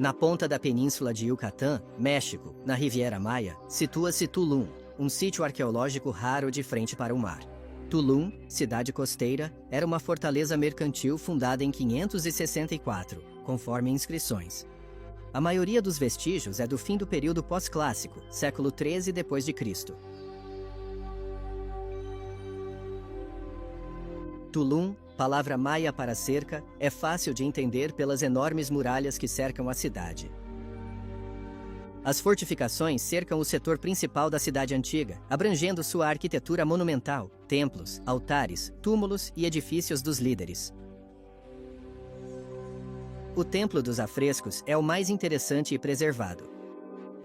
Na ponta da península de Yucatán, México, na Riviera Maia, situa-se Tulum, um sítio arqueológico raro de frente para o mar. Tulum, cidade costeira, era uma fortaleza mercantil fundada em 564, conforme inscrições. A maioria dos vestígios é do fim do período pós-clássico, século XIII d.C. Tulum, palavra maia para cerca, é fácil de entender pelas enormes muralhas que cercam a cidade. As fortificações cercam o setor principal da cidade antiga, abrangendo sua arquitetura monumental, templos, altares, túmulos e edifícios dos líderes. O Templo dos Afrescos é o mais interessante e preservado.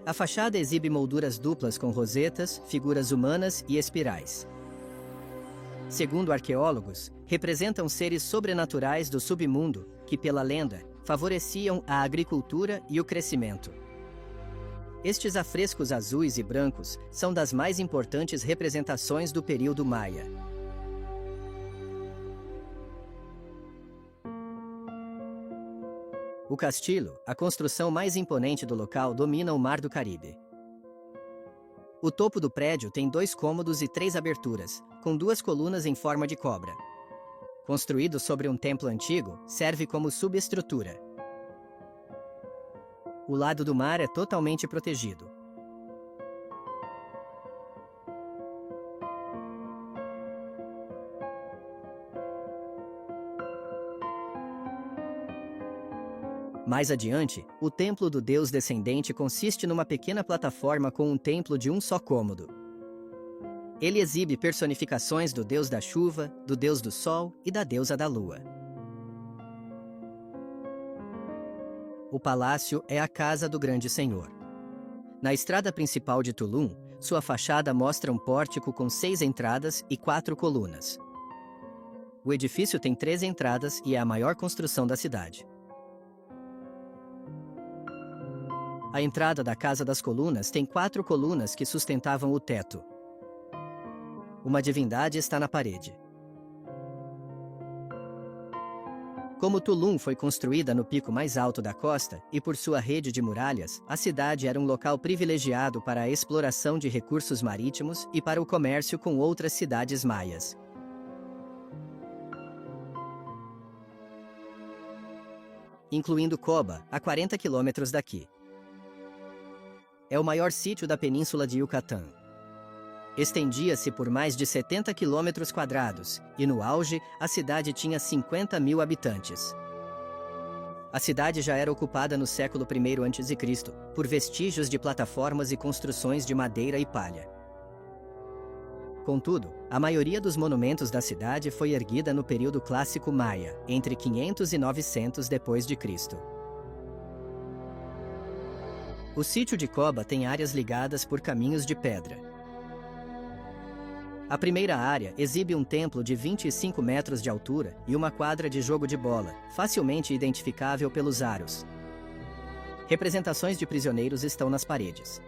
A fachada exibe molduras duplas com rosetas, figuras humanas e espirais. Segundo arqueólogos, representam seres sobrenaturais do submundo, que, pela lenda, favoreciam a agricultura e o crescimento. Estes afrescos azuis e brancos são das mais importantes representações do período Maia. O castelo, a construção mais imponente do local, domina o Mar do Caribe. O topo do prédio tem 2 cômodos e 3 aberturas, com 2 colunas em forma de cobra. Construído sobre um templo antigo, serve como subestrutura. O lado do mar é totalmente protegido. Mais adiante, o templo do deus descendente consiste numa pequena plataforma com um templo de um só cômodo. Ele exibe personificações do deus da chuva, do deus do sol e da deusa da lua. O palácio é a casa do grande senhor. Na estrada principal de Tulum, sua fachada mostra um pórtico com 6 entradas e 4 colunas. O edifício tem 3 entradas e é a maior construção da cidade. A entrada da Casa das Colunas tem 4 colunas que sustentavam o teto. Uma divindade está na parede. Como Tulum foi construída no pico mais alto da costa, e por sua rede de muralhas, a cidade era um local privilegiado para a exploração de recursos marítimos e para o comércio com outras cidades maias. Incluindo Coba, a 40 quilômetros daqui. É o maior sítio da península de Yucatán. Estendia-se por mais de 70 quilômetros quadrados, e no auge, a cidade tinha 50 mil habitantes. A cidade já era ocupada no século I a.C., por vestígios de plataformas e construções de madeira e palha. Contudo, a maioria dos monumentos da cidade foi erguida no período clássico maia, entre 500 e 900 d.C. O sítio de Coba tem áreas ligadas por caminhos de pedra. A primeira área exibe um templo de 25 metros de altura e uma quadra de jogo de bola, facilmente identificável pelos aros. Representações de prisioneiros estão nas paredes.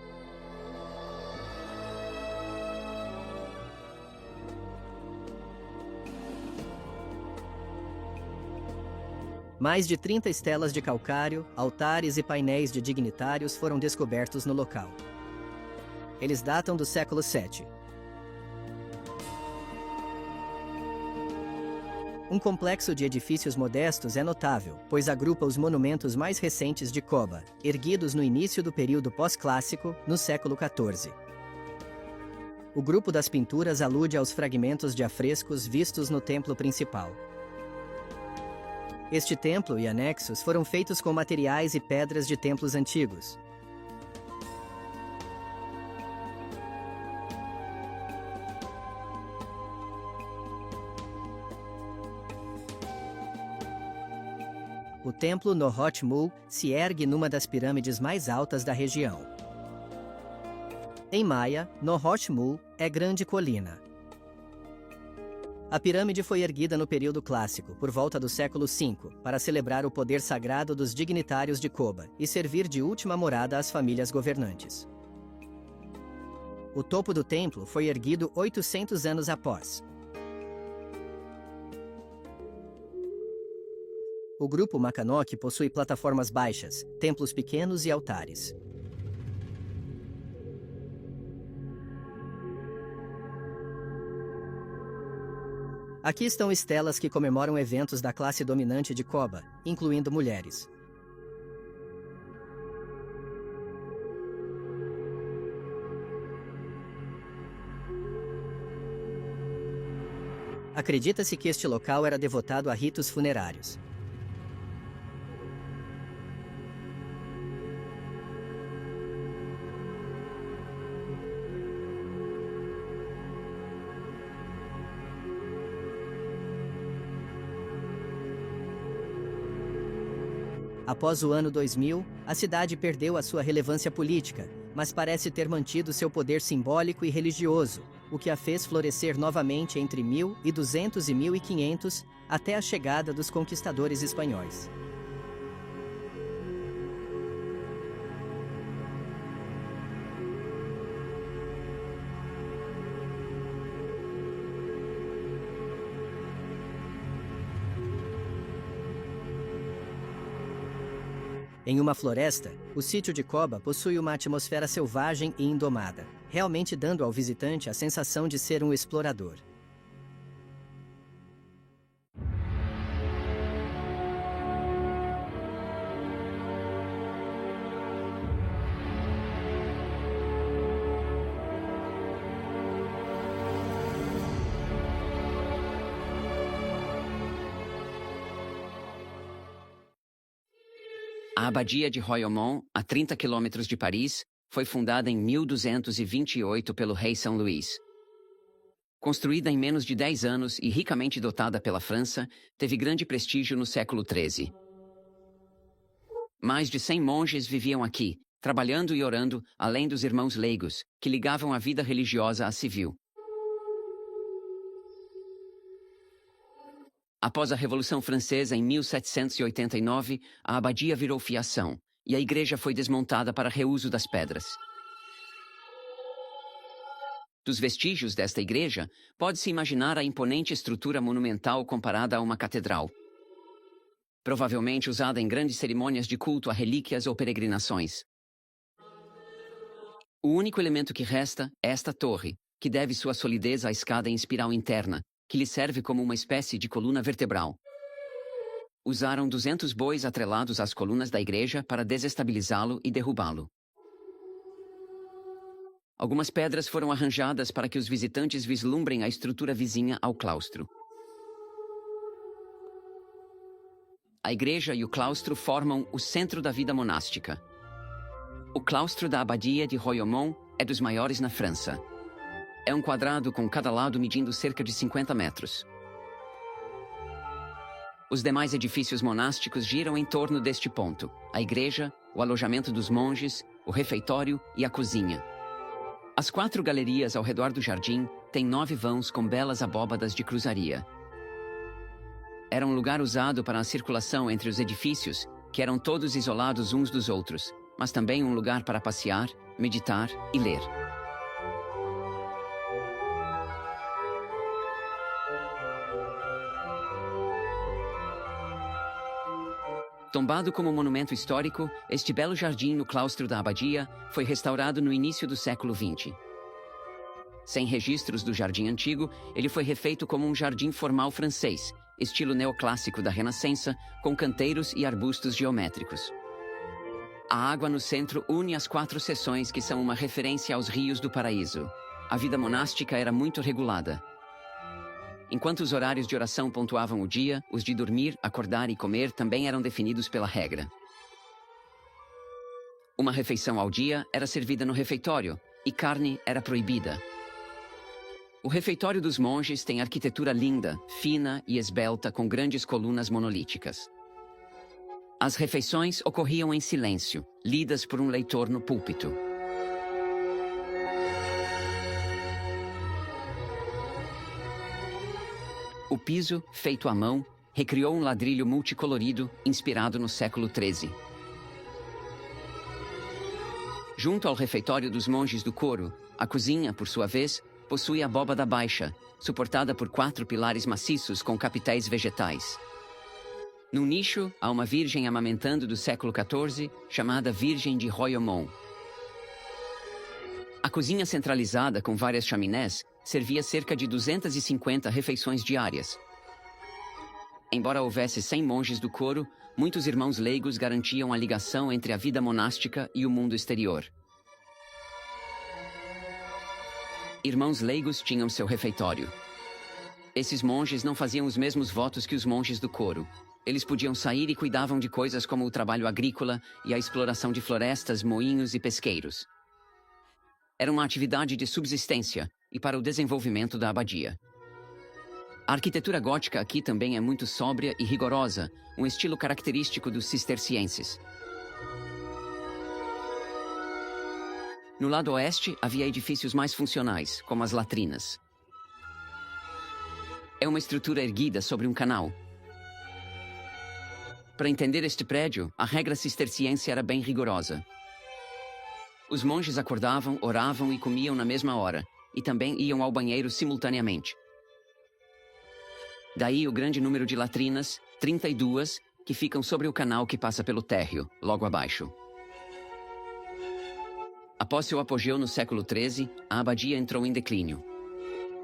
Mais de 30 estelas de calcário, altares e painéis de dignitários foram descobertos no local. Eles datam do século VII. Um complexo de edifícios modestos é notável, pois agrupa os monumentos mais recentes de Coba, erguidos no início do período pós-clássico, no século XIV. O grupo das pinturas alude aos fragmentos de afrescos vistos no templo principal. Este templo e anexos foram feitos com materiais e pedras de templos antigos. O templo Nohot Mu se ergue numa das pirâmides mais altas da região. Em maia, Nohot Mu é grande colina. A pirâmide foi erguida no período clássico, por volta do século V, para celebrar o poder sagrado dos dignitários de Coba e servir de última morada às famílias governantes. O topo do templo foi erguido 800 anos após. O grupo Macanok possui plataformas baixas, templos pequenos e altares. Aqui estão estelas que comemoram eventos da classe dominante de Koba, incluindo mulheres. Acredita-se que este local era devotado a ritos funerários. Após o ano 2000, a cidade perdeu a sua relevância política, mas parece ter mantido seu poder simbólico e religioso, o que a fez florescer novamente entre 1200 e 1500, até a chegada dos conquistadores espanhóis. Em uma floresta, o sítio de Koba possui uma atmosfera selvagem e indomada, realmente dando ao visitante a sensação de ser um explorador. A Abadia de Royaumont, a 30 quilômetros de Paris, foi fundada em 1228 pelo rei São Luís. Construída em menos de 10 anos e ricamente dotada pela França, teve grande prestígio no século XIII. Mais de 100 monges viviam aqui, trabalhando e orando, além dos irmãos leigos, que ligavam a vida religiosa à civil. Após a Revolução Francesa em 1789, a abadia virou fiação, e a igreja foi desmontada para reuso das pedras. Dos vestígios desta igreja, pode-se imaginar a imponente estrutura monumental comparada a uma catedral. Provavelmente usada em grandes cerimônias de culto a relíquias ou peregrinações. O único elemento que resta é esta torre, que deve sua solidez à escada em espiral interna, que lhe serve como uma espécie de coluna vertebral. Usaram 200 bois atrelados às colunas da igreja para desestabilizá-lo e derrubá-lo. Algumas pedras foram arranjadas para que os visitantes vislumbrem a estrutura vizinha ao claustro. A igreja e o claustro formam o centro da vida monástica. O claustro da abadia de Royaumont é dos maiores na França. É um quadrado com cada lado medindo cerca de 50 metros. Os demais edifícios monásticos giram em torno deste ponto: a igreja, o alojamento dos monges, o refeitório e a cozinha. As 4 galerias ao redor do jardim têm 9 vãos com belas abóbadas de cruzaria. Era um lugar usado para a circulação entre os edifícios, que eram todos isolados uns dos outros, mas também um lugar para passear, meditar e ler. Tombado como monumento histórico, este belo jardim no claustro da abadia foi restaurado no início do século XX. Sem registros do jardim antigo, ele foi refeito como um jardim formal francês, estilo neoclássico da Renascença, com canteiros e arbustos geométricos. A água no centro une as 4 seções que são uma referência aos rios do paraíso. A vida monástica era muito regulada. Enquanto os horários de oração pontuavam o dia, os de dormir, acordar e comer também eram definidos pela regra. Uma refeição ao dia era servida no refeitório, e carne era proibida. O refeitório dos monges tem arquitetura linda, fina e esbelta com grandes colunas monolíticas. As refeições ocorriam em silêncio, lidas por um leitor no púlpito. O piso, feito à mão, recriou um ladrilho multicolorido inspirado no século XIII. Junto ao refeitório dos monges do coro, a cozinha, por sua vez, possui abóbada baixa, suportada por 4 pilares maciços com capitéis vegetais. No nicho, há uma virgem amamentando do século XIV, chamada Virgem de Royaumont. A cozinha centralizada, com várias chaminés, servia cerca de 250 refeições diárias. Embora houvesse 100 monges do coro, muitos irmãos leigos garantiam a ligação entre a vida monástica e o mundo exterior. Irmãos leigos tinham seu refeitório. Esses monges não faziam os mesmos votos que os monges do coro. Eles podiam sair e cuidavam de coisas como o trabalho agrícola e a exploração de florestas, moinhos e pesqueiros. Era uma atividade de subsistência e para o desenvolvimento da abadia. A arquitetura gótica aqui também é muito sóbria e rigorosa, um estilo característico dos cistercienses. No lado oeste, havia edifícios mais funcionais, como as latrinas. É uma estrutura erguida sobre um canal. Para entender este prédio, a regra cisterciense era bem rigorosa. Os monges acordavam, oravam e comiam na mesma hora, e também iam ao banheiro simultaneamente. Daí o grande número de latrinas, 32, que ficam sobre o canal que passa pelo térreo, logo abaixo. Após seu apogeu no século XIII, a abadia entrou em declínio.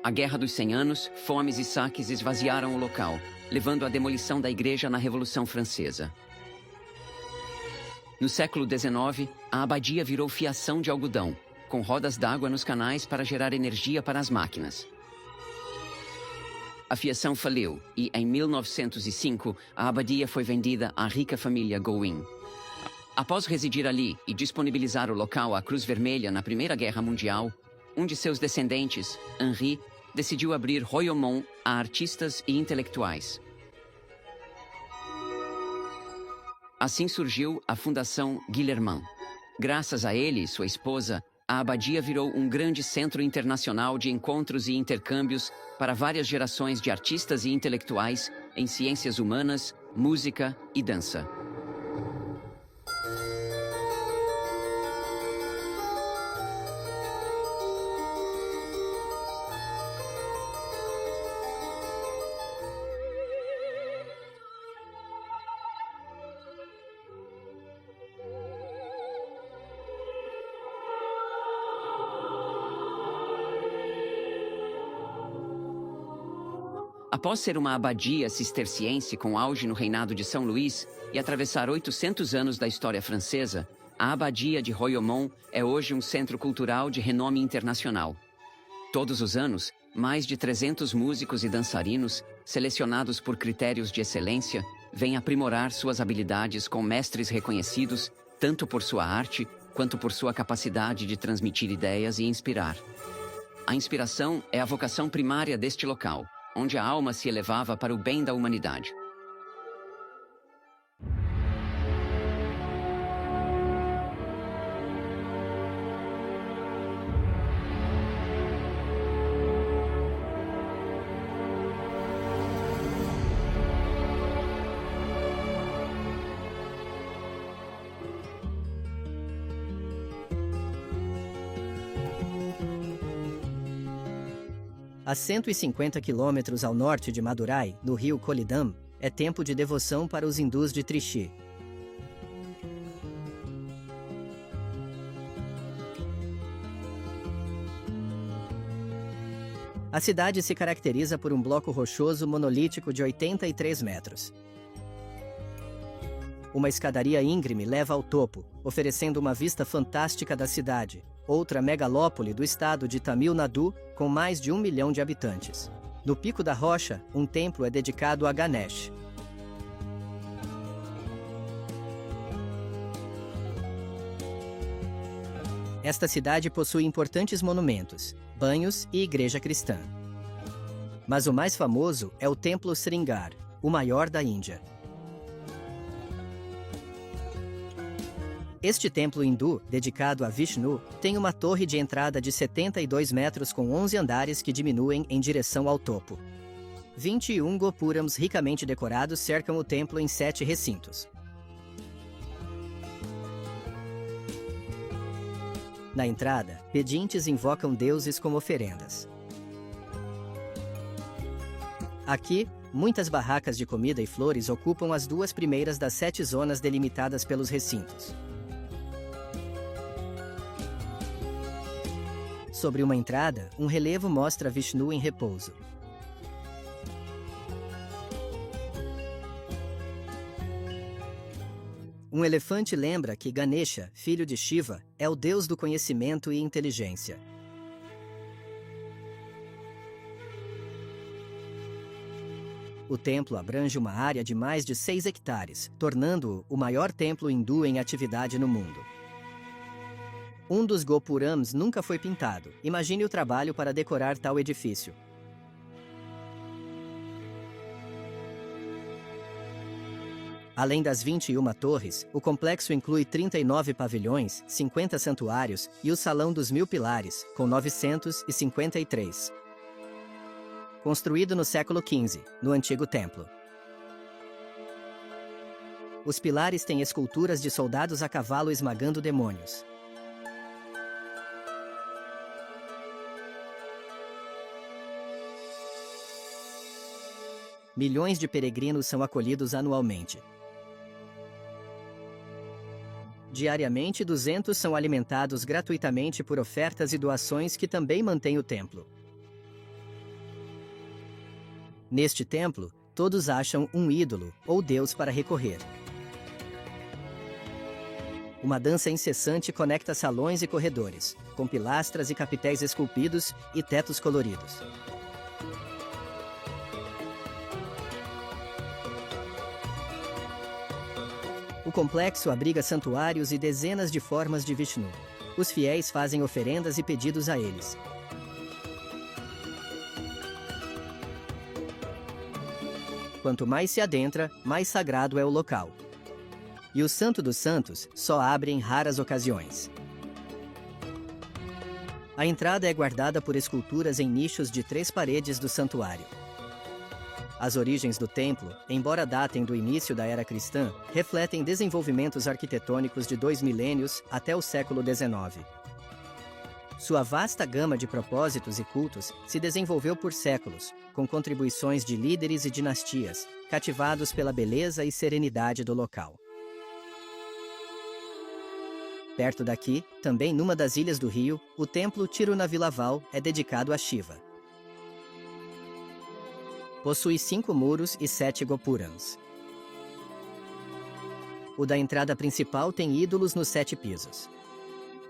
A Guerra dos 100 Anos, fomes e saques esvaziaram o local, levando à demolição da igreja na Revolução Francesa. No século XIX, a abadia virou fiação de algodão, com rodas d'água nos canais para gerar energia para as máquinas. A fiação faliu e, em 1905, a abadia foi vendida à rica família Gouin. Após residir ali e disponibilizar o local à Cruz Vermelha na Primeira Guerra Mundial, um de seus descendentes, Henri, decidiu abrir Royaumont a artistas e intelectuais. Assim surgiu a Fundação Guillermin. Graças a ele e sua esposa, a abadia virou um grande centro internacional de encontros e intercâmbios para várias gerações de artistas e intelectuais em ciências humanas, música e dança. Após ser uma abadia cisterciense com auge no reinado de São Luís e atravessar 800 anos da história francesa, a abadia de Royaumont é hoje um centro cultural de renome internacional. Todos os anos, mais de 300 músicos e dançarinos, selecionados por critérios de excelência, vêm aprimorar suas habilidades com mestres reconhecidos, tanto por sua arte, quanto por sua capacidade de transmitir ideias e inspirar. A inspiração é a vocação primária deste local, onde a alma se elevava para o bem da humanidade. A 150 quilômetros ao norte de Madurai, no rio Kolidam, é tempo de devoção para os hindus de Trichy. A cidade se caracteriza por um bloco rochoso monolítico de 83 metros. Uma escadaria íngreme leva ao topo, oferecendo uma vista fantástica da cidade, outra megalópole do estado de Tamil Nadu, com mais de 1 milhão de habitantes. No pico da rocha, um templo é dedicado a Ganesh. Esta cidade possui importantes monumentos, banhos e igreja cristã. Mas o mais famoso é o Templo Sringar, o maior da Índia. Este templo hindu, dedicado a Vishnu, tem uma torre de entrada de 72 metros com 11 andares que diminuem em direção ao topo. 21 gopurams ricamente decorados cercam o templo em 7 recintos. Na entrada, pedintes invocam deuses como oferendas. Aqui, muitas barracas de comida e flores ocupam as 2 primeiras das 7 zonas delimitadas pelos recintos. Sobre uma entrada, um relevo mostra Vishnu em repouso. Um elefante lembra que Ganesha, filho de Shiva, é o deus do conhecimento e inteligência. O templo abrange uma área de mais de 6 hectares, tornando-o o maior templo hindu em atividade no mundo. Um dos gopurams nunca foi pintado. Imagine o trabalho para decorar tal edifício. Além das 21 torres, o complexo inclui 39 pavilhões, 50 santuários e o Salão dos 1000 Pilares, com 953. Construído no século XV, no antigo templo. Os pilares têm esculturas de soldados a cavalo esmagando demônios. Milhões de peregrinos são acolhidos anualmente. Diariamente, 200 são alimentados gratuitamente por ofertas e doações que também mantêm o templo. Neste templo, todos acham um ídolo ou deus para recorrer. Uma dança incessante conecta salões e corredores, com pilastras e capitéis esculpidos e tetos coloridos. O complexo abriga santuários e dezenas de formas de Vishnu. Os fiéis fazem oferendas e pedidos a eles. Quanto mais se adentra, mais sagrado é o local. E o Santo dos Santos só abre em raras ocasiões. A entrada é guardada por esculturas em nichos de 3 paredes do santuário. As origens do templo, embora datem do início da era cristã, refletem desenvolvimentos arquitetônicos de 2 milênios até o século XIX. Sua vasta gama de propósitos e cultos se desenvolveu por séculos, com contribuições de líderes e dinastias, cativados pela beleza e serenidade do local. Perto daqui, também numa das ilhas do rio, o templo Tirunavilaval é dedicado a Shiva. Possui 5 muros e 7 gopurams. O da entrada principal tem ídolos nos 7 pisos.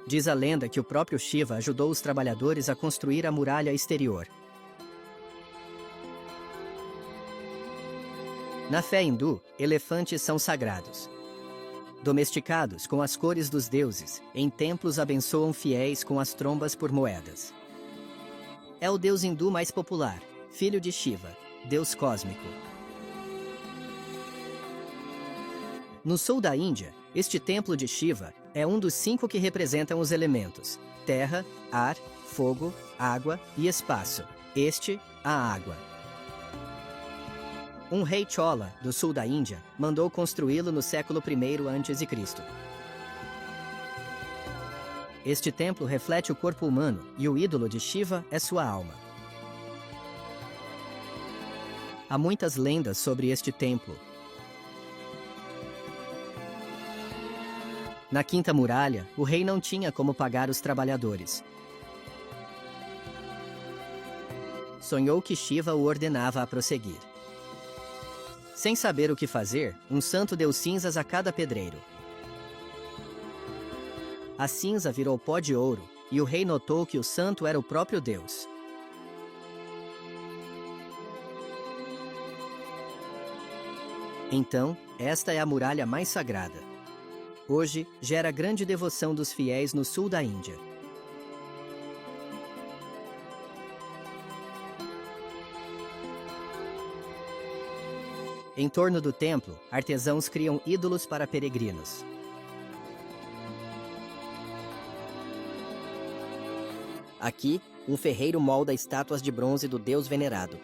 Diz a lenda que o próprio Shiva ajudou os trabalhadores a construir a muralha exterior. Na fé hindu, elefantes são sagrados. Domesticados com as cores dos deuses, em templos abençoam fiéis com as trombas por moedas. É o deus hindu mais popular, filho de Shiva, deus cósmico. No sul da Índia, este templo de Shiva é um dos 5 que representam os elementos: terra, ar, fogo, água e espaço. Este, a água. Um rei Chola, do sul da Índia, mandou construí-lo no século I a.C. Este templo reflete o corpo humano e o ídolo de Shiva é sua alma. Há muitas lendas sobre este templo. Na Quinta Muralha, o rei não tinha como pagar os trabalhadores. Sonhou que Shiva o ordenava a prosseguir. Sem saber o que fazer, um santo deu cinzas a cada pedreiro. A cinza virou pó de ouro, e o rei notou que o santo era o próprio Deus. Então, esta é a muralha mais sagrada. Hoje, gera grande devoção dos fiéis no sul da Índia. Em torno do templo, artesãos criam ídolos para peregrinos. Aqui, um ferreiro molda estátuas de bronze do deus venerado.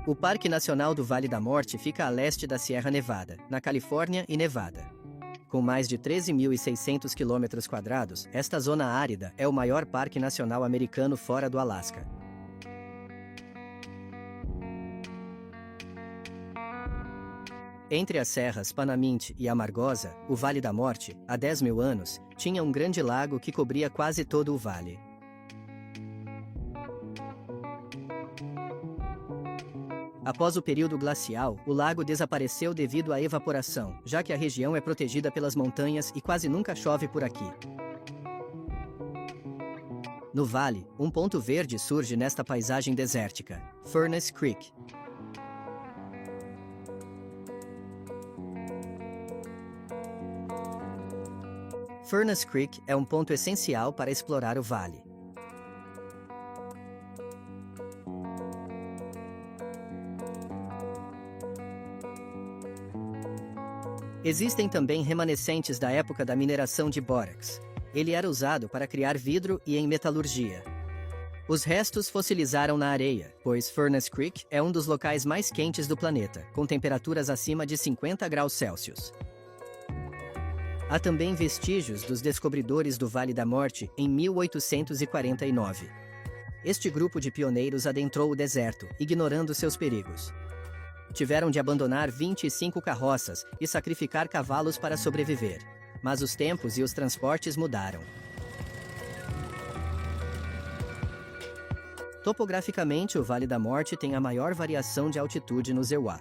O Parque Nacional do Vale da Morte fica a leste da Sierra Nevada, na Califórnia e Nevada. Com mais de 13.600 km², esta zona árida é o maior parque nacional americano fora do Alasca. Entre as serras Panamint e Amargosa, o Vale da Morte, há 10.000 anos, tinha um grande lago que cobria quase todo o vale. Após o período glacial, o lago desapareceu devido à evaporação, já que a região é protegida pelas montanhas e quase nunca chove por aqui. No vale, um ponto verde surge nesta paisagem desértica, Furnace Creek. Furnace Creek é um ponto essencial para explorar o vale. Existem também remanescentes da época da mineração de bórax. Ele era usado para criar vidro e em metalurgia. Os restos fossilizaram na areia, pois Furnace Creek é um dos locais mais quentes do planeta, com temperaturas acima de 50 graus Celsius. Há também vestígios dos descobridores do Vale da Morte em 1849. Este grupo de pioneiros adentrou o deserto, ignorando seus perigos. Tiveram de abandonar 25 carroças e sacrificar cavalos para sobreviver. Mas os tempos e os transportes mudaram. Topograficamente, o Vale da Morte tem a maior variação de altitude no Zeuá.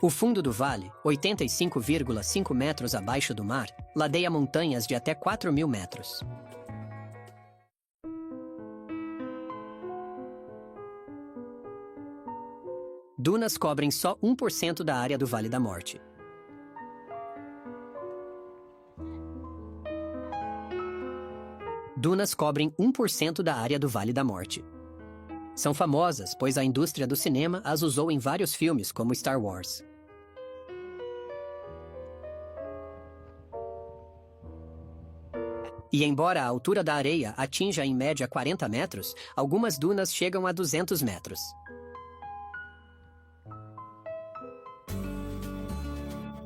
O fundo do vale, 85,5 metros abaixo do mar, ladeia montanhas de até 4.000 metros. Dunas cobrem só 1% da área do Vale da Morte. Dunas cobrem 1% da área do Vale da Morte. São famosas, pois a indústria do cinema as usou em vários filmes, como Star Wars. E embora a altura da areia atinja em média 40 metros, algumas dunas chegam a 200 metros.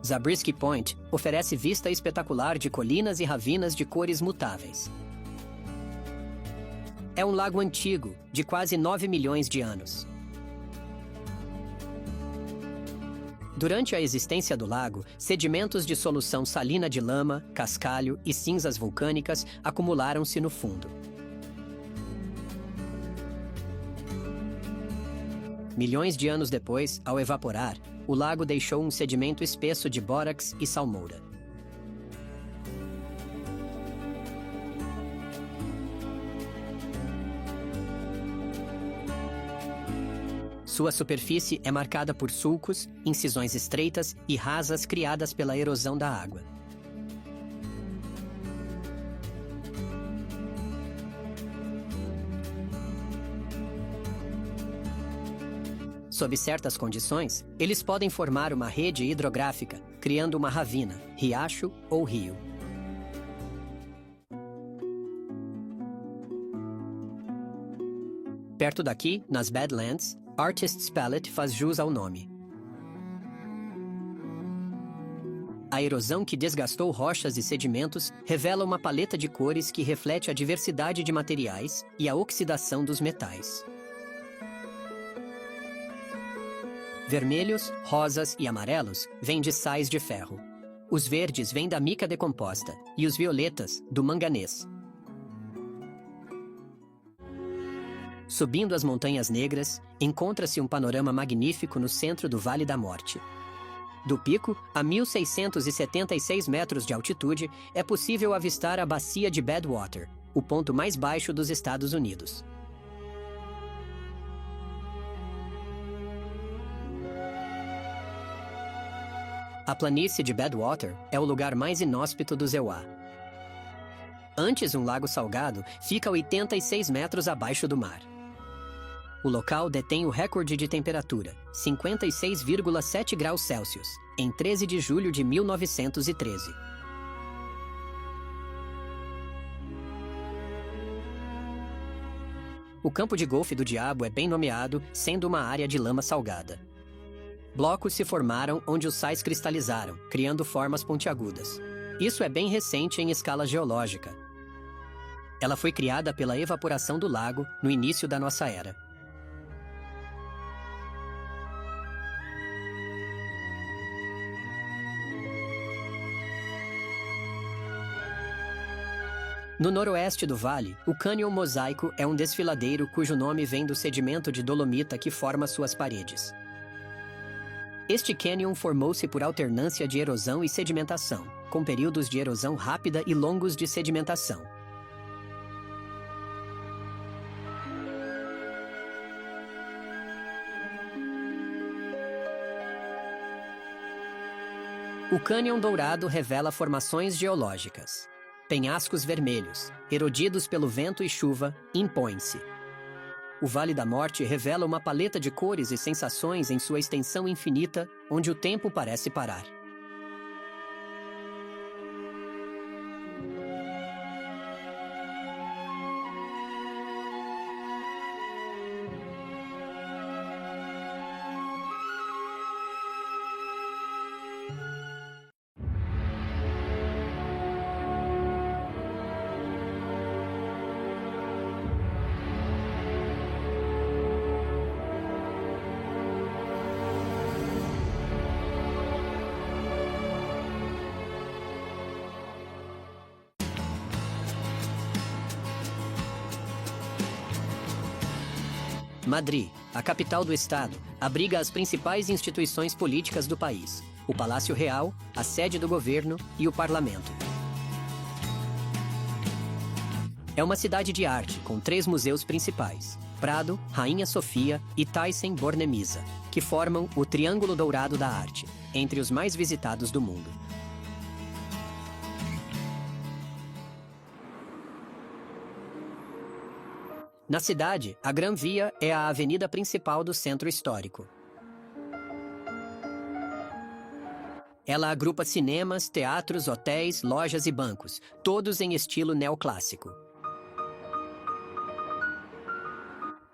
Zabriskie Point oferece vista espetacular de colinas e ravinas de cores mutáveis. É um lago antigo, de quase 9 milhões de anos. Durante a existência do lago, sedimentos de solução salina de lama, cascalho e cinzas vulcânicas acumularam-se no fundo. Milhões de anos depois, ao evaporar, o lago deixou um sedimento espesso de bórax e salmoura. Sua superfície é marcada por sulcos, incisões estreitas e rasas criadas pela erosão da água. Sob certas condições, eles podem formar uma rede hidrográfica, criando uma ravina, riacho ou rio. Perto daqui, nas Badlands, Artist's Palette faz jus ao nome. A erosão que desgastou rochas e sedimentos revela uma paleta de cores que reflete a diversidade de materiais e a oxidação dos metais. Vermelhos, rosas e amarelos vêm de sais de ferro. Os verdes vêm da mica decomposta e os violetas, do manganês. Subindo as Montanhas Negras, encontra-se um panorama magnífico no centro do Vale da Morte. Do pico, a 1.676 metros de altitude, é possível avistar a Bacia de Badwater, o ponto mais baixo dos Estados Unidos. A planície de Badwater é o lugar mais inóspito do Zeuá. Antes um lago salgado, fica a 86 metros abaixo do mar. O local detém o recorde de temperatura, 56,7 graus Celsius, em 13 de julho de 1913. O campo de golfe do diabo é bem nomeado, sendo uma área de lama salgada. Blocos se formaram onde os sais cristalizaram, criando formas pontiagudas. Isso é bem recente em escala geológica. Ela foi criada pela evaporação do lago no início da nossa era. No noroeste do vale, o cânion mosaico é um desfiladeiro cujo nome vem do sedimento de dolomita que forma suas paredes. Este cânion formou-se por alternância de erosão e sedimentação, com períodos de erosão rápida e longos de sedimentação. O cânion dourado revela formações geológicas. Penhascos vermelhos, erodidos pelo vento e chuva, impõem-se. O Vale da Morte revela uma paleta de cores e sensações em sua extensão infinita, onde o tempo parece parar. Madrid, a capital do estado, abriga as principais instituições políticas do país: o Palácio Real, a sede do governo e o parlamento. É uma cidade de arte com 3 museus principais: Prado, Rainha Sofia e Thyssen-Bornemisza, que formam o Triângulo Dourado da Arte, entre os mais visitados do mundo. Na cidade, a Gran Via é a avenida principal do centro histórico. Ela agrupa cinemas, teatros, hotéis, lojas e bancos, todos em estilo neoclássico.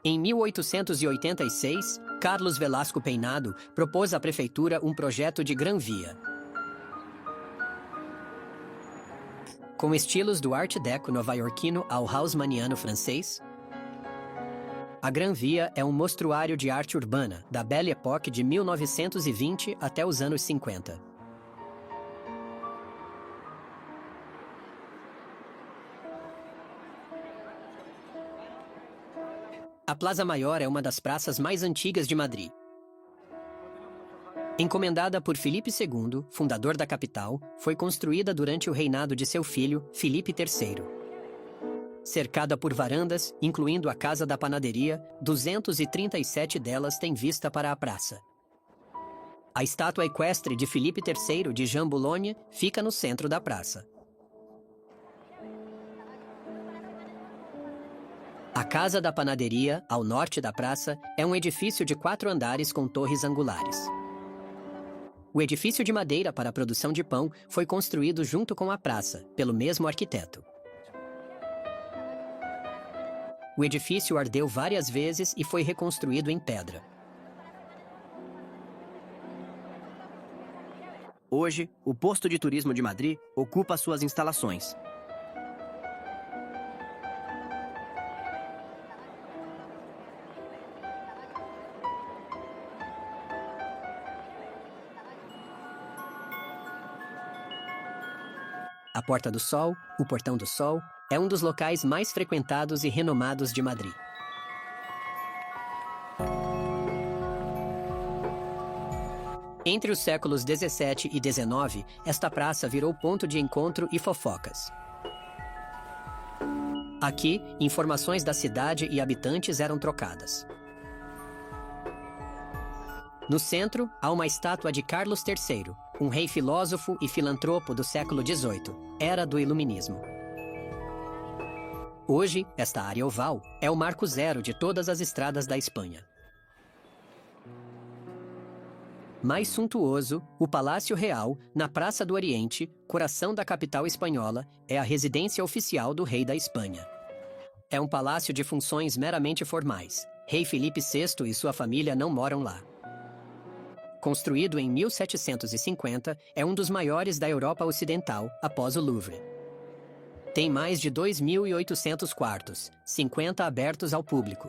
Em 1886, Carlos Velasco Peinado propôs à prefeitura um projeto de Gran Via. Com estilos do Art Deco nova-iorquino ao haussmanniano francês, a Gran Via é um mostruário de arte urbana, da Belle Époque de 1920 até os anos 50. A Plaza Maior é uma das praças mais antigas de Madrid. Encomendada por Filipe II, fundador da capital, foi construída durante o reinado de seu filho, Filipe III. Cercada por varandas, incluindo a Casa da Panaderia, 237 delas têm vista para a praça. A estátua equestre de Filipe III de Jean Boulogne fica no centro da praça. A Casa da Panaderia, ao norte da praça, é um edifício de 4 andares com torres angulares. O edifício de madeira para a produção de pão foi construído junto com a praça, pelo mesmo arquiteto. O edifício ardeu várias vezes e foi reconstruído em pedra. Hoje, o posto de turismo de Madrid ocupa suas instalações. A Porta do Sol, o Portão do Sol, é um dos locais mais frequentados e renomados de Madrid. Entre os séculos 17 e 19, esta praça virou ponto de encontro e fofocas. Aqui, informações da cidade e habitantes eram trocadas. No centro, há uma estátua de Carlos III, um rei filósofo e filantropo do século XVIII, era do Iluminismo. Hoje, esta área oval é o marco zero de todas as estradas da Espanha. Mais suntuoso, o Palácio Real, na Praça do Oriente, coração da capital espanhola, é a residência oficial do rei da Espanha. É um palácio de funções meramente formais. Rei Filipe VI e sua família não moram lá. Construído em 1750, é um dos maiores da Europa Ocidental, após o Louvre. Tem mais de 2.800 quartos, 50 abertos ao público.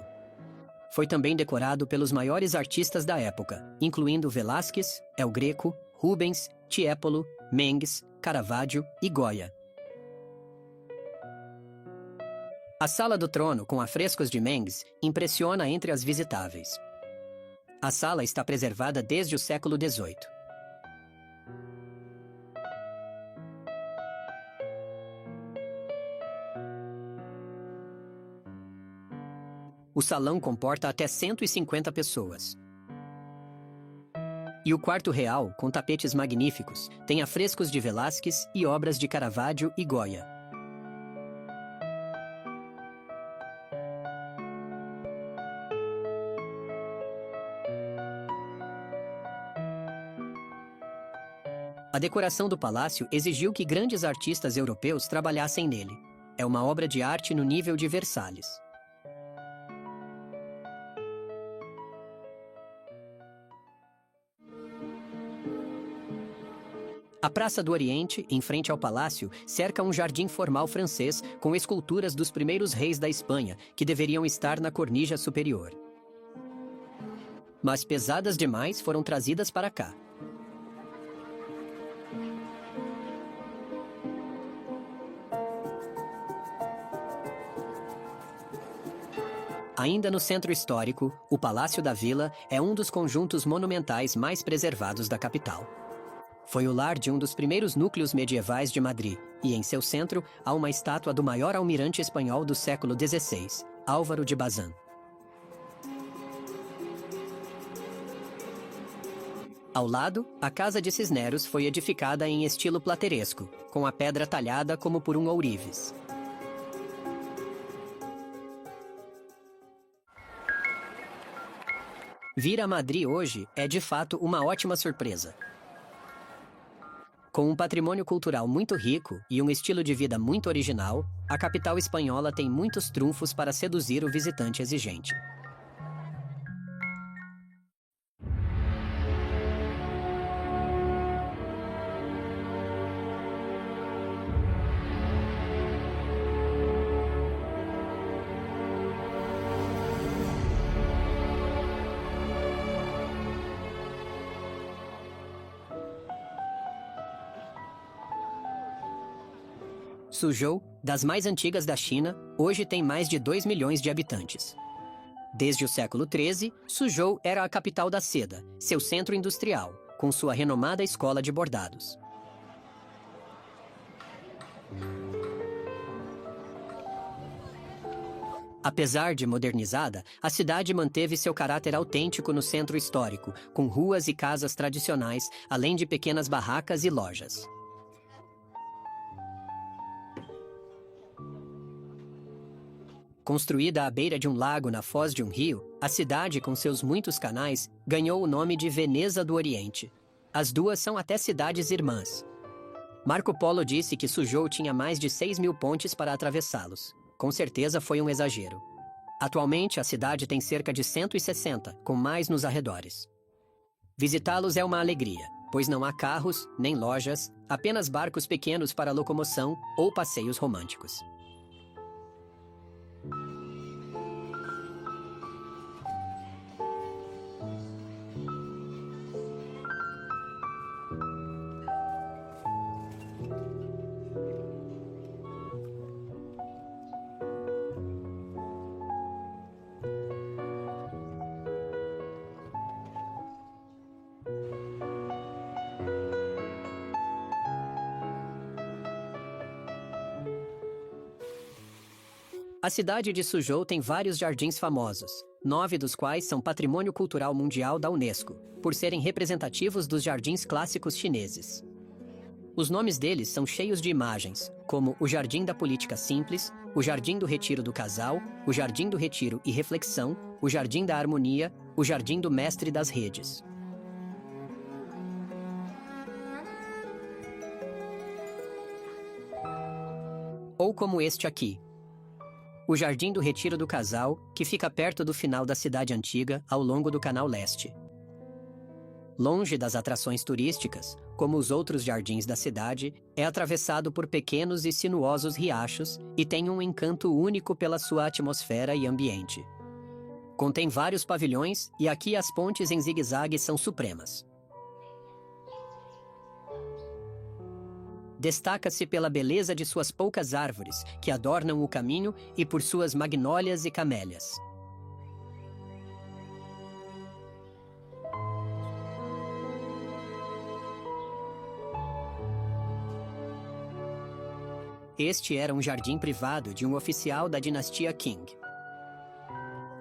Foi também decorado pelos maiores artistas da época, incluindo Velázquez, El Greco, Rubens, Tiepolo, Mengs, Caravaggio e Goya. A Sala do Trono, com afrescos de Mengs, impressiona entre as visitáveis. A sala está preservada desde o século XVIII. O salão comporta até 150 pessoas. E o quarto real, com tapetes magníficos, tem afrescos de Velázquez e obras de Caravaggio e Goya. A decoração do palácio exigiu que grandes artistas europeus trabalhassem nele. É uma obra de arte no nível de Versalhes. A Praça do Oriente, em frente ao palácio, cerca um jardim formal francês com esculturas dos primeiros reis da Espanha, que deveriam estar na cornija superior. Mas pesadas demais foram trazidas para cá. Ainda no centro histórico, o Palácio da Vila é um dos conjuntos monumentais mais preservados da capital. Foi o lar de um dos primeiros núcleos medievais de Madrid, e em seu centro há uma estátua do maior almirante espanhol do século XVI, Álvaro de Bazán. Ao lado, a Casa de Cisneros foi edificada em estilo plateresco, com a pedra talhada como por um ourives. Vir a Madrid hoje é, de fato, uma ótima surpresa. Com um patrimônio cultural muito rico e um estilo de vida muito original, a capital espanhola tem muitos trunfos para seduzir o visitante exigente. Suzhou, das mais antigas da China, hoje tem mais de 2 milhões de habitantes. Desde o século XIII, Suzhou era a capital da seda, seu centro industrial, com sua renomada escola de bordados. Apesar de modernizada, a cidade manteve seu caráter autêntico no centro histórico, com ruas e casas tradicionais, além de pequenas barracas e lojas. Construída à beira de um lago na foz de um rio, a cidade, com seus muitos canais, ganhou o nome de Veneza do Oriente. As duas são até cidades irmãs. Marco Polo disse que Suzhou tinha mais de 6.000 pontes para atravessá-los. Com certeza foi um exagero. Atualmente, a cidade tem cerca de 160, com mais nos arredores. Visitá-los é uma alegria, pois não há carros, nem lojas, apenas barcos pequenos para locomoção ou passeios românticos. A cidade de Suzhou tem vários jardins famosos, 9 dos quais são Patrimônio Cultural Mundial da Unesco, por serem representativos dos jardins clássicos chineses. Os nomes deles são cheios de imagens, como o Jardim da Política Simples, o Jardim do Retiro do Casal, o Jardim do Retiro e Reflexão, o Jardim da Harmonia, o Jardim do Mestre das Redes. Ou como este aqui. o Jardim do Retiro do Casal, que fica perto do final da cidade antiga, ao longo do Canal Leste. Longe das atrações turísticas, como os outros jardins da cidade, é atravessado por pequenos e sinuosos riachos e tem um encanto único pela sua atmosfera e ambiente. Contém vários pavilhões e aqui as pontes em zigue-zague são supremas. Destaca-se pela beleza de suas poucas árvores, que adornam o caminho, e por suas magnólias e camélias. Este era um jardim privado de um oficial da dinastia Qing.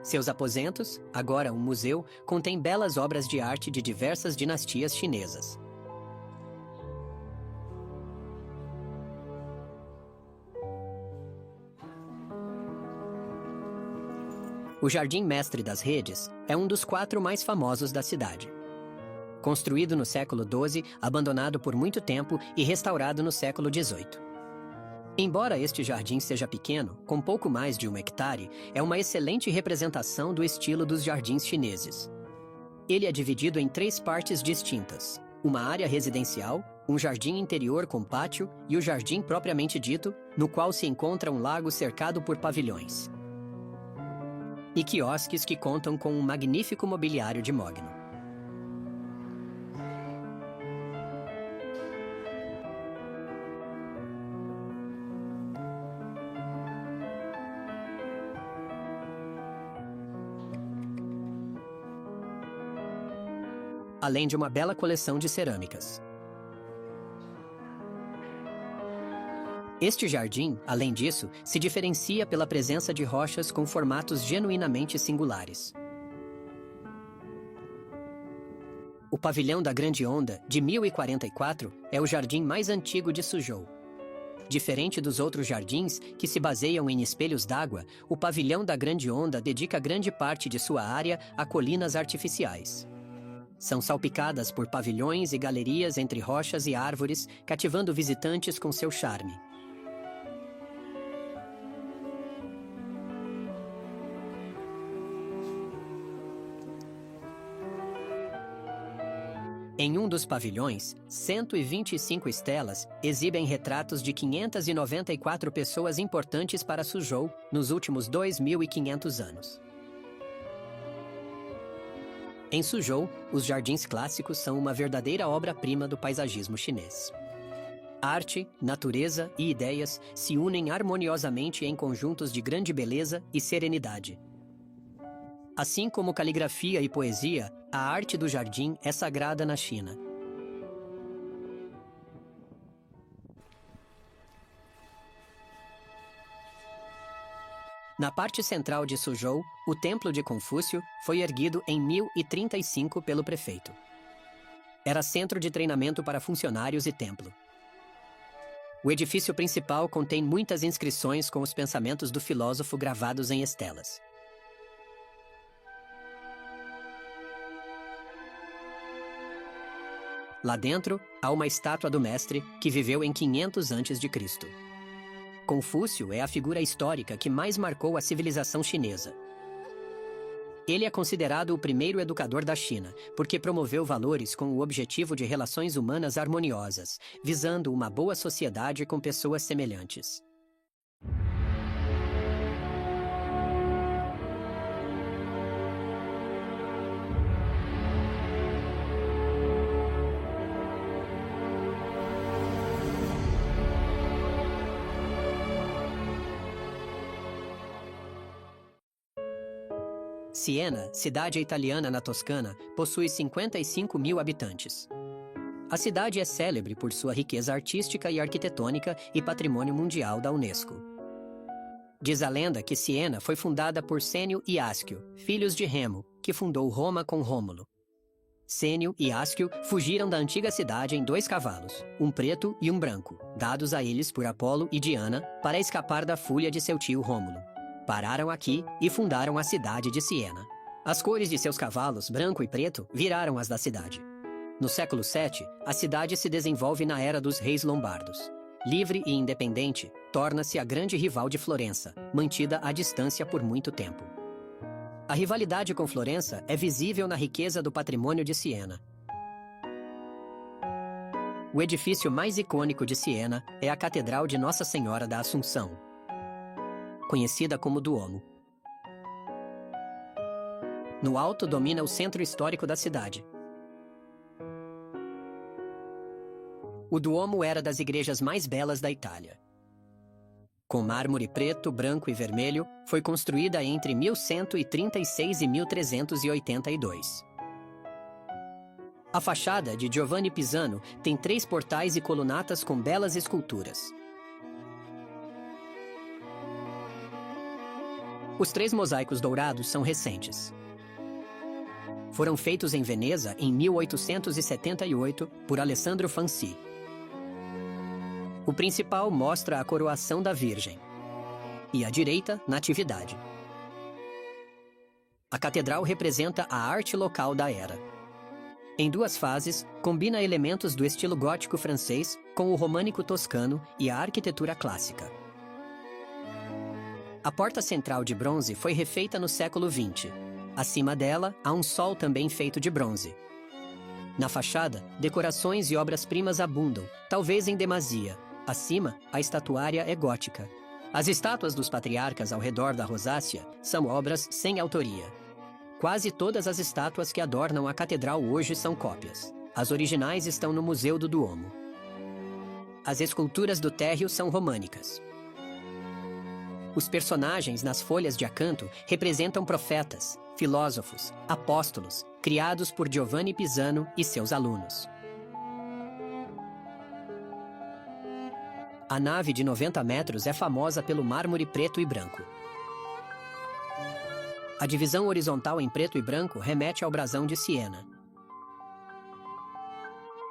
Seus aposentos, agora um museu, contém belas obras de arte de diversas dinastias chinesas. O Jardim Mestre das Redes é um dos 4 mais famosos da cidade. Construído no século XII, abandonado por muito tempo e restaurado no século XVIII. Embora este jardim seja pequeno, com pouco mais de 1 hectare, é uma excelente representação do estilo dos jardins chineses. Ele é dividido em 3 partes distintas: uma área residencial, um jardim interior com pátio e o jardim propriamente dito, no qual se encontra um lago cercado por pavilhões. E quiosques que contam com um magnífico mobiliário de mogno. Além de uma bela coleção de cerâmicas. Este jardim, além disso, se diferencia pela presença de rochas com formatos genuinamente singulares. O Pavilhão da Grande Onda, de 1044, é o jardim mais antigo de Suzhou. Diferente dos outros jardins, que se baseiam em espelhos d'água, o Pavilhão da Grande Onda dedica grande parte de sua área a colinas artificiais. São salpicadas por pavilhões e galerias entre rochas e árvores, cativando visitantes com seu charme. Em um dos pavilhões, 125 estelas exibem retratos de 594 pessoas importantes para Suzhou nos últimos 2.500 anos. Em Suzhou, os jardins clássicos são uma verdadeira obra-prima do paisagismo chinês. Arte, natureza e ideias se unem harmoniosamente em conjuntos de grande beleza e serenidade. Assim como caligrafia e poesia, a arte do jardim é sagrada na China. Na parte central de Suzhou, o Templo de Confúcio foi erguido em 1035 pelo prefeito. Era centro de treinamento para funcionários e templo. O edifício principal contém muitas inscrições com os pensamentos do filósofo gravados em estelas. Lá dentro, há uma estátua do mestre que viveu em 500 a.C. Confúcio é a figura histórica que mais marcou a civilização chinesa. Ele é considerado o primeiro educador da China, porque promoveu valores com o objetivo de relações humanas harmoniosas, visando uma boa sociedade com pessoas semelhantes. Siena, cidade italiana na Toscana, possui 55 mil habitantes. A cidade é célebre por sua riqueza artística e arquitetônica e patrimônio mundial da Unesco. Diz a lenda que Siena foi fundada por Sênio e Asquio, filhos de Remo, que fundou Roma com Rômulo. Sênio e Asquio fugiram da antiga cidade em 2 cavalos, um preto e um branco, dados a eles por Apolo e Diana para escapar da fúria de seu tio Rômulo. Pararam aqui e fundaram a cidade de Siena. As cores de seus cavalos, branco e preto, viraram as da cidade. No século VII, a cidade se desenvolve na era dos reis lombardos. livre e independente, torna-se a grande rival de Florença, mantida à distância por muito tempo. A rivalidade com Florença é visível na riqueza do patrimônio de Siena. O edifício mais icônico de Siena é a Catedral de Nossa Senhora da Assunção, conhecida como Duomo. No alto domina o centro histórico da cidade. O Duomo era das igrejas mais belas da Itália. Com mármore preto, branco e vermelho, foi construída entre 1136 e 1382. A fachada de Giovanni Pisano tem 3 portais e colunatas com belas esculturas. Os 3 mosaicos dourados são recentes. Foram feitos em Veneza em 1878 por Alessandro Fancy. O principal mostra a coroação da Virgem e a direita, Natividade. A catedral representa a arte local da era. Em 2 fases, combina elementos do estilo gótico francês com o românico toscano e a arquitetura clássica. A porta central de bronze foi refeita no século XX. Acima dela, há um sol também feito de bronze. Na fachada, decorações e obras-primas abundam, talvez em demasia. Acima, a estatuária é gótica. As estátuas dos patriarcas ao redor da rosácea são obras sem autoria. Quase todas as estátuas que adornam a catedral hoje são cópias. As originais estão no Museu do Duomo. As esculturas do térreo são românicas. Os personagens nas folhas de acanto representam profetas, filósofos, apóstolos, criados por Giovanni Pisano e seus alunos. A nave de 90 metros é famosa pelo mármore preto e branco. A divisão horizontal em preto e branco remete ao brasão de Siena.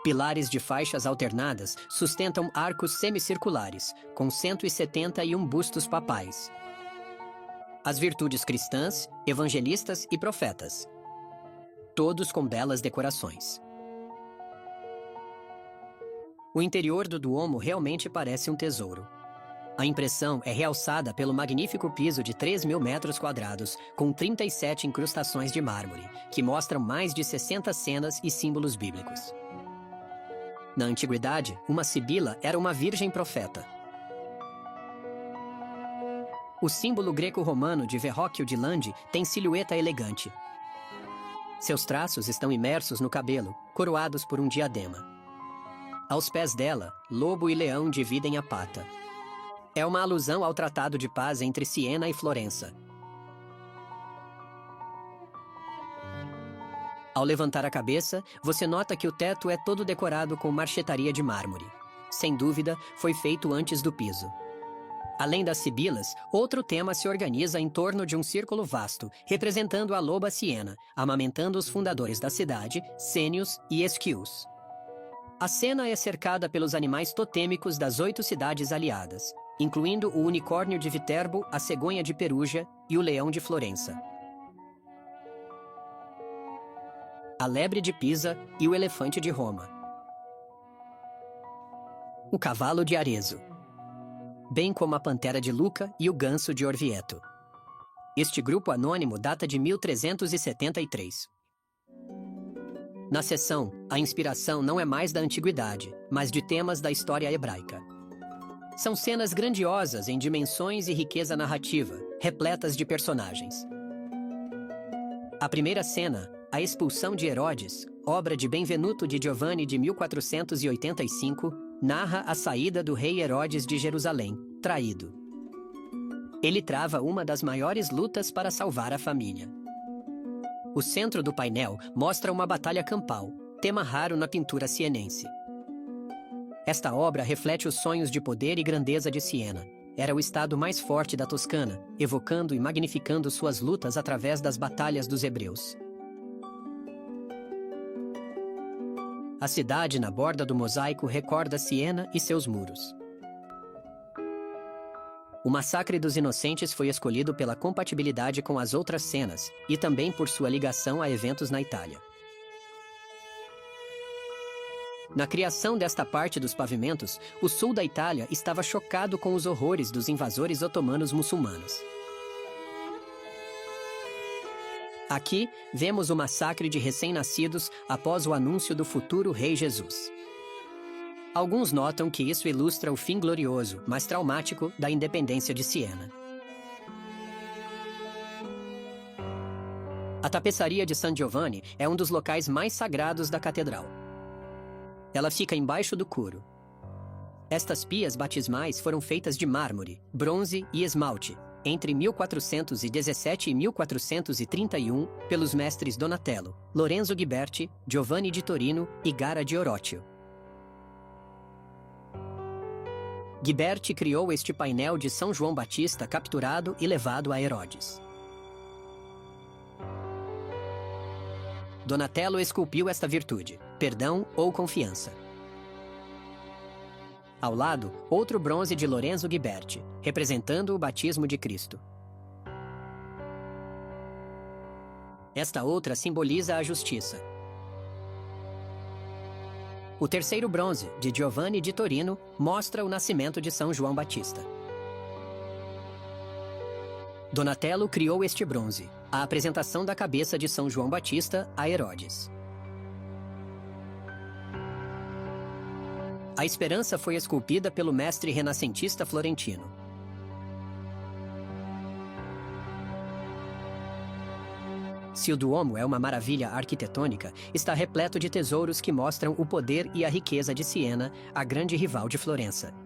Pilares de faixas alternadas sustentam arcos semicirculares, com 171 bustos papais. As virtudes cristãs, evangelistas e profetas. Todos com belas decorações. O interior do Duomo realmente parece um tesouro. A impressão é realçada pelo magnífico piso de 3.000 metros quadrados, com 37 incrustações de mármore, que mostram mais de 60 cenas e símbolos bíblicos. Na antiguidade, uma sibila era uma virgem profeta. O símbolo greco-romano de Verrocchio de Landi tem silhueta elegante. Seus traços estão imersos no cabelo, coroados por um diadema. Aos pés dela, lobo e leão dividem a pata. É uma alusão ao Tratado de Paz entre Siena e Florença. Ao levantar a cabeça, você nota que o teto é todo decorado com marchetaria de mármore. Sem dúvida, foi feito antes do piso. Além das sibilas, outro tema se organiza em torno de um círculo vasto, representando a loba Siena, amamentando os fundadores da cidade, Sênios e Esquius. A cena é cercada pelos animais totêmicos das 8 cidades aliadas, incluindo o unicórnio de Viterbo, a cegonha de Perugia e o leão de Florença. A lebre de Pisa e o elefante de Roma. O cavalo de Arezzo, bem como a pantera de Lucca e o ganso de Orvieto. Este grupo anônimo data de 1373. Na seção, a inspiração não é mais da antiguidade, mas de temas da história hebraica. São cenas grandiosas em dimensões e riqueza narrativa, repletas de personagens. A primeira cena, a expulsão de Herodes, obra de Benvenuto di Giovanni de 1485, narra a saída do rei Herodes de Jerusalém, traído. Ele trava uma das maiores lutas para salvar a família. O centro do painel mostra uma batalha campal, tema raro na pintura sienense. Esta obra reflete os sonhos de poder e grandeza de Siena. Era o estado mais forte da Toscana, evocando e magnificando suas lutas através das batalhas dos hebreus. A cidade na borda do mosaico recorda Siena e seus muros. O massacre dos inocentes foi escolhido pela compatibilidade com as outras cenas e também por sua ligação a eventos na Itália. Na criação desta parte dos pavimentos, o sul da Itália estava chocado com os horrores dos invasores otomanos muçulmanos. Aqui, vemos o massacre de recém-nascidos após o anúncio do futuro Rei Jesus. Alguns notam que isso ilustra o fim glorioso, mas traumático, da independência de Siena. A tapeçaria de San Giovanni é um dos locais mais sagrados da catedral. Ela fica embaixo do coro. Estas pias batismais foram feitas de mármore, bronze e esmalte, entre 1417 e 1431, pelos mestres Donatello, Lorenzo Ghiberti, Giovanni di Torino e Gara di Orotio. Ghiberti criou este painel de São João Batista capturado e levado a Herodes. Donatello esculpiu esta virtude, perdão ou confiança. Ao lado, outro bronze de Lorenzo Ghiberti, representando o batismo de Cristo. Esta outra simboliza a justiça. O terceiro bronze, de Giovanni di Torino, mostra o nascimento de São João Batista. Donatello criou este bronze, a apresentação da cabeça de São João Batista a Herodes. A esperança foi esculpida pelo mestre renascentista florentino. Se o Duomo é uma maravilha arquitetônica, está repleto de tesouros que mostram o poder e a riqueza de Siena, a grande rival de Florença.